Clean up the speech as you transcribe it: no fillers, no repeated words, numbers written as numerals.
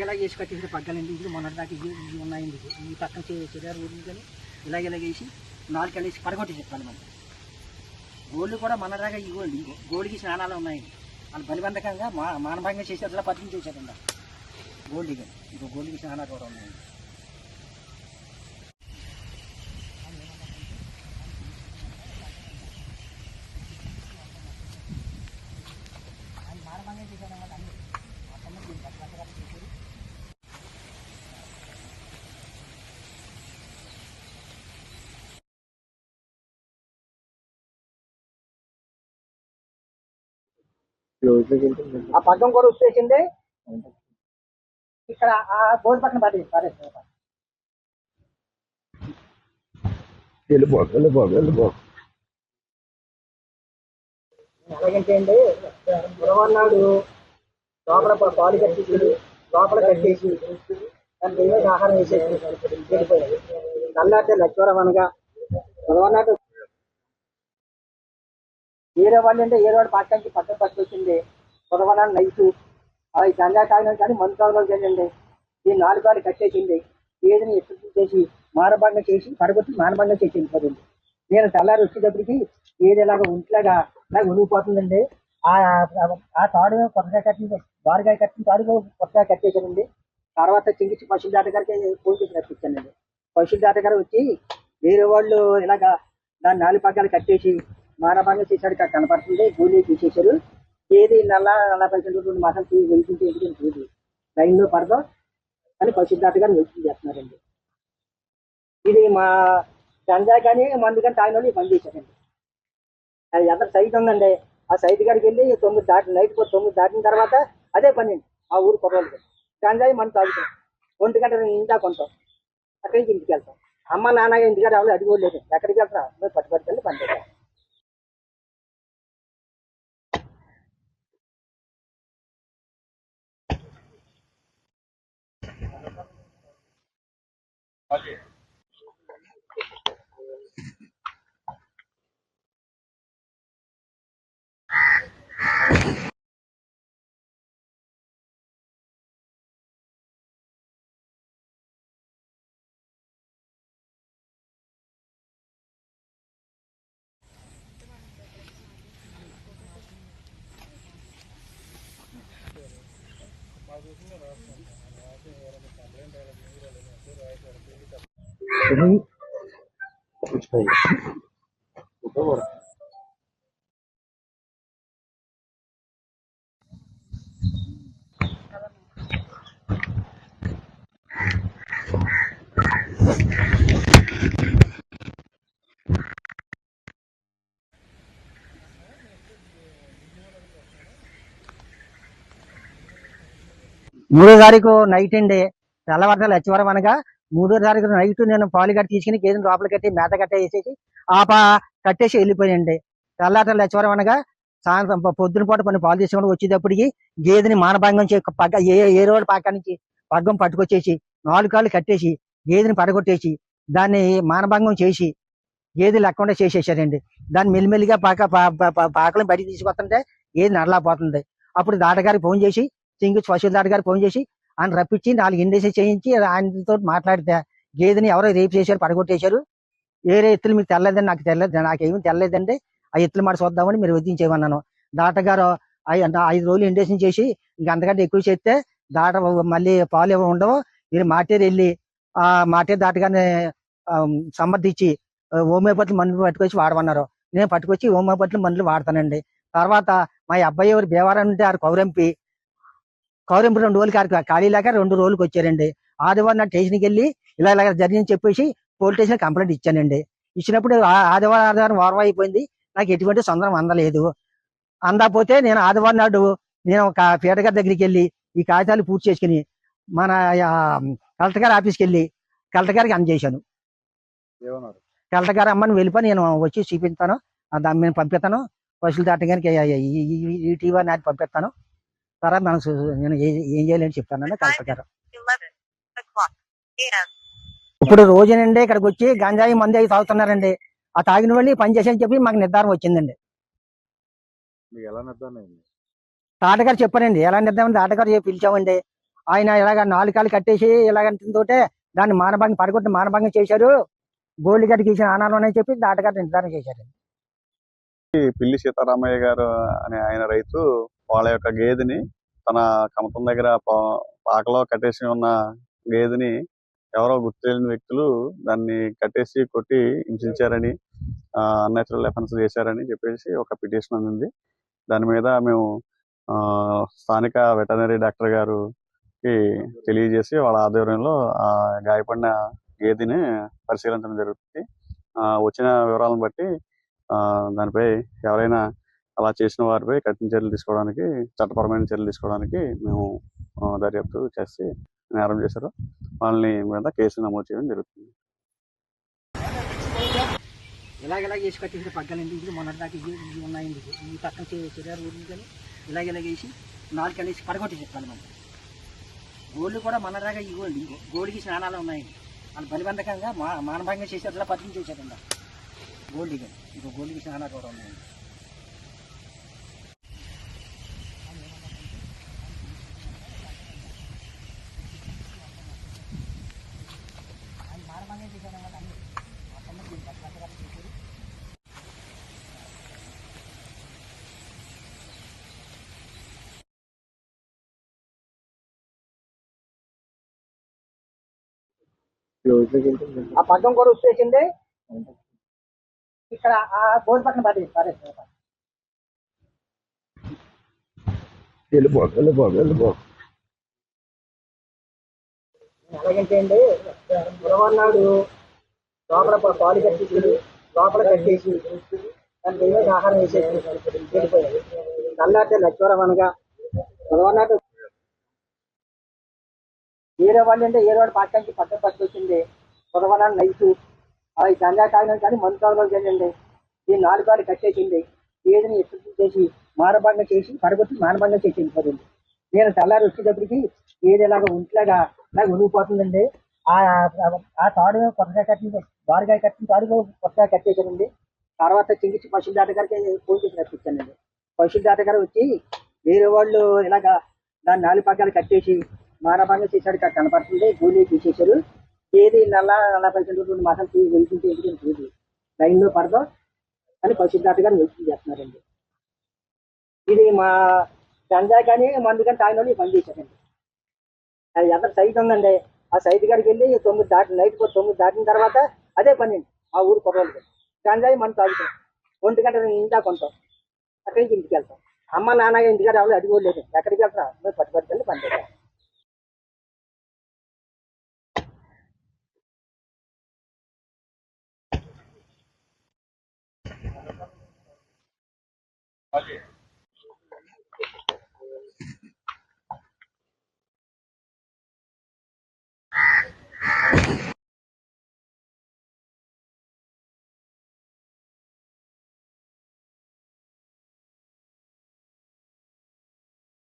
ఇలాగ చేసి కట్టేసిన పగ్గాలండి. ఇది మొన్నటి దాకా ఇవి ఉన్నాయండి. ఈ పక్కన చెరారు ఊరిని కానీ ఇలాగ వేసి 4 కనేసి పడగొట్టి చెప్పాలి. మనం గోళ్ళు కూడా మొన్నదాకా ఇవ్వండి. గోడికి స్నానాలు ఉన్నాయండి. వాళ్ళు బలిబంధకంగా మానభంగం చేసేట్లా అట్లా పత్రిక చేశారండి. గోల్డ్ కానీ ఇంకో గోల్డ్కి స్నానాలు కూడా ఉన్నాయండి. మానభంగం చేశారన్నమాట. అన్ని చేశారు. ఆ పగ్గం కూడా వచ్చేసింది. ఇక్కడ ఆ బోర్డు పక్కన ఎలాగంటే అండి, బుధవారం లోపల పాలు కట్టేసి లోపల కట్టేసి దాని బియ్యం ఆహారం వేసేసి వెళ్ళిపోయారు. నల్లాటే లక్ష్వరం అనగా బుధవారం వేరే వాళ్ళు అంటే ఏదో పాకానికి పక్కన పట్టుకొచ్చింది. బుధవారం నైటు అవి గంజా తాగినా కానీ మందు తాగడం జరిగింది. ఈ 4 కాళ్ళు కట్టేసింది. ఏదని ఎప్పుడు చేసి మానభంగం చేసి పడగొట్టి మానభంగం చేసి వెళ్ళిపోతుంది. నేను తెల్లారి వచ్చేటప్పటికి ఏది ఇలాగ ఒంట్లాగా ఇలా ఉనిగిపోతుందండి. ఆ తాడు కొత్తగా కట్టింది, బారుగా కట్టిన తాడు కొత్తగా కట్టేసానండి. తర్వాత చింగిచ్చి పశువుల దాట గారికి ఫోన్ చేసి రప్పించానండి. పశువుల దాట గారు వచ్చి వేరే వాళ్ళు ఇలాగా దాన్ని 4 పగ్గాలు కట్టేసి మానభంగం చేశాడు కనపడుతుంది. గోళీ తీసేశారు. ఏది 40% 2 మాసాలు వెళ్తుంటే ఎందుకంటే లైన్లో పడదాం అని పశువుల దాట గారు వెయిటింగ్ చేస్తున్నారండి. ఇది మా గంజా కానీ మందు కానీ తాగిన వాళ్ళు పని చేశారండి. అది ఎంత సైట్ ఉందండి. ఆ సైట్ కాడికి వెళ్ళి 9 దాటి నైట్ 9 దాటిన తర్వాత అదే పని అండి. ఆ ఊరు కుర్రోళ్ళకి గంజాయి మందు తాగుతాం. 1 గంట ఇంటా కొంటాం. అక్కడి నుంచి ఇంటికి వెళ్తాం. అమ్మ నాన్న ఇంటికాడ ఎవరు అడిగోలేదు. ఎక్కడికి వెళ్తారా మీరు పట్టుబడికెళ్ళి పని చేస్తాం. మూడో తారీఖు నైట్ అండి. తెల్లవారుజామున లచ్చివరం అనగా 3వ తారీఖు నైట్ నేను పాలు కట్టి తీసుకుని గేదెని లోపల కట్టి మేత కట్ట వేసేసి కట్టేసి వెళ్ళిపోయాయండి. తెల్లవారుజామున లచ్చివరం అనగా సాయంత్రం పొద్దున పూట కొన్ని పాలు తీసుకుని వచ్చేటప్పటికి గేదెని మానభంగం పగ్గ ఏ రోడ్డు పాక నుంచి పగ్గం పట్టుకొచ్చేసి 4 కాళ్ళు కట్టేసి గేదెని పడగొట్టేసి దాన్ని మానభంగం చేసి గేదె లేకుండా చేసేసారండి. దాన్ని మెల్లిమెల్లిగా పాకలను బయట తీసుకొస్తుంటే గేదె నడలేకపోతుంది. అప్పుడు దాటగారికి ఫోన్ చేసి సింగిల్ పశువుల దాట గారికి ఫోన్ చేసి ఆయన రప్పించి 4 ఇండేషన్ చేయించి ఆయనతో మాట్లాడితే గేదెని ఎవరో రేపు చేశారు, పడగొట్టేశారు. వేరే ఎత్తులు మీకు తెల్లదండి, నాకు తెలియదు, నాకేమీ తెలియదండి. ఆ ఎత్తులు మాట చూద్దామని మీరు వదిలించేయమన్నాను. దాటగారు 5 రోజులు ఇండేషన్ చేసి ఇంకంతకంటే ఎక్కువ చేస్తే దాట మళ్ళీ పాలు ఉండవు, మీరు మాటేరు వెళ్ళి ఆ మాటేరు దాటగానే సమర్థించి హోమియోపతి మందులు పట్టుకొచ్చి వాడమన్నారు. నేను పట్టుకొచ్చి హోమియోపతి మందులు వాడతానండి. తర్వాత మా అబ్బాయి ఎవరు బేవారం ఉంటే ఆ కౌరంపి 2 రోజులకి ఖాళీ లేక 2 రోజులకి వచ్చారండి. ఆదివారం నా స్టేషన్కి వెళ్ళి ఇలా జరిగింది చెప్పేసి పోలీస్ స్టేషన్ కంప్లైంట్ ఇచ్చానండి. ఇచ్చినప్పుడు ఆదివారం వారం అయిపోయింది. నాకు ఎటువంటి సొందరం అందలేదు. అందకపోతే నేను ఆదివారం నాడు నేను ఒక పీటర్ గారి దగ్గరికి వెళ్ళి ఈ కాగితాలు పూర్తి చేసుకుని మన కలెక్టర్ గారి ఆఫీస్కి వెళ్ళి కలెక్టర్ గారికి అందజేశాను. కలెక్టర్ గారు అమ్మని వెళ్ళిపోయి నేను వచ్చి చూపిస్తాను, దాన్ని నేను పంపిస్తాను, పశువులు దాటగానికి ఈ టీవీ నాటి పంపిస్తాను. తర్వాత నేను ఏం చేయాలని చెప్తానని కలెక్టర్ గారు. ఇప్పుడు రోజునండి ఇక్కడికి వచ్చి గంజాయి మంది అవి తాగుతున్నారండి. ఆ తాగిన వాళ్ళు పని చేసేని చెప్పి మాకు నిర్ధారణ వచ్చిందండి. తాటగారు చెప్పారండి. ఎలా నిర్ధారణ తాటగారు పిలిచామండి. ఆయన ఇలాగ 4 కాళ్ళు కట్టేసి ఇలాగంటుంటే దాన్ని మానభంగం పడగొట్టి మానభంగం చేశారు. గోల్డ్ గడ్డ గీసిన ఆనాలు ఉన్నాయని చెప్పి దాటగారు నిర్ధారణ చేశారు. పిల్లి సీతారామయ్య గారు అనే ఆయన రైతు వాళ్ళ యొక్క గేదెని తన కమతం దగ్గర పాకలో కట్టేసి ఉన్న గేదెని ఎవరో గుర్తు తెలియని వ్యక్తులు దాన్ని కట్టేసి కొట్టి హింసించారని, అన్యాచురల్ ఎఫెన్స్ చేశారని చెప్పేసి ఒక పిటిషన్ అందింది. దాని మీద మేము స్థానిక వెటర్నరీ డాక్టర్ గారికి తెలియజేసి వాళ్ళ ఆధ్వర్యంలో ఆ గాయపడిన గేదెని పరిశీలించడం జరుగుతుంది. వచ్చిన వివరాలను బట్టి దానిపై ఎవరైనా అలా చేసిన వారిపై కఠిన చర్యలు తీసుకోవడానికి, చట్టపరమైన చర్యలు తీసుకోవడానికి మేము దర్యాప్తు చేసి నేరం చేశారు వాళ్ళని మీద కేసు నమోదు చేయడం జరుగుతుంది. ఇలాగ చేసి కట్టేసిన పగ్గాలండి ఇది మొన్నటి దాకా ఇవి ఉన్నాయండి. ఈ పక్కన చెరారు ఊరి కానీ ఇలాగ వేసి 4 కలిసి పడగొట్టి చెప్పాలి. మనం గోళ్ళు కూడా మొన్నటిదాకా ఈ గోల్డ్కి స్నానాలు ఉన్నాయండి. వాళ్ళు బలిబంధకంగా మానభంగం చేసేట్లా అట్లా పద్ధతి చేశారండి. గోల్డ్ కానీ ఇంకో గోల్డ్కి స్నానాలు కూడా ఉన్నాయండి. ఆ పగ్గం కూడా వచ్చేసింది. ఇక్కడ ఆ బోర్డు పక్కన ఎలాగంటే అండి గురవన్నాడు లోపల పాలు కట్టేసి లోపల కట్టేసి దాని మీద ఆహారం వేసేసి వెళ్ళిపోయాడు. నల్లాటే లక్ష్మరం అనగా గురవన్నాడు వేరే వాళ్ళు అంటే వేరే వాడు పాఠానికి పక్కన వచ్చింది. గురవన్నాడు నైట్ అవి గంజా తాగినా కానీ మందు తాగలేదు కదండి. ఈ 4 కాళ్ళు కట్టేసింది. ఏదిని ఎత్తుకు చేసి మానభంగం చేసి పడగొట్టి మానభంగం చేసి వెళ్ళిపోతుంది. నేను తెల్లారి వచ్చేటప్పటికి ఏది ఇలాగ ఒంట్లాగా ఇలా ఉరిగిపోతుందండి. ఆ తాడు కొత్తగా కట్టింది, బారుగా కట్టిన తాడు కొత్తగా కట్టేసానండి. తర్వాత చింగిచ్చి పశువుల దాట గారికి ఫోన్ చేసి రప్పించానండి. పశువుల దాట గారు వచ్చి వేరే వాళ్ళు ఇలాగ దాన్ని 4 పగ్గాలు కట్టేసి మానభంగం చేశాడు కనపడుతుంది. గోళీ తీసేశారు. ఏది 40% మాసం వెళ్తుంటే ఎందుకంటే లైన్లో పడదాం అని పశువుల దాట గారు వెళ్తుంది చేస్తున్నారండి. ఇది మా గంజా కానీ మందు కానీ తాగిన వాళ్ళు పని చేశారండి. అది ఎంత సైట్ ఉందండి. ఆ సైట్ కాడికి వెళ్ళి 9 దాటి నైట్ 9 దాటిన తర్వాత అదే పని అండి. ఆ ఊరు కుర్రోళ్ళకి గంజాయి మనం తాగుతాం. 1 గంట ఇందా కొంటాం. అక్కడి నుంచి ఇంటికి వెళ్తాం. అమ్మ నాన్న ఇంటికాడ ఎవరు అడిగోలేదు. ఎక్కడికి వెళ్తాం పట్టుబట్టుకెళ్ళి పని చేస్తాం.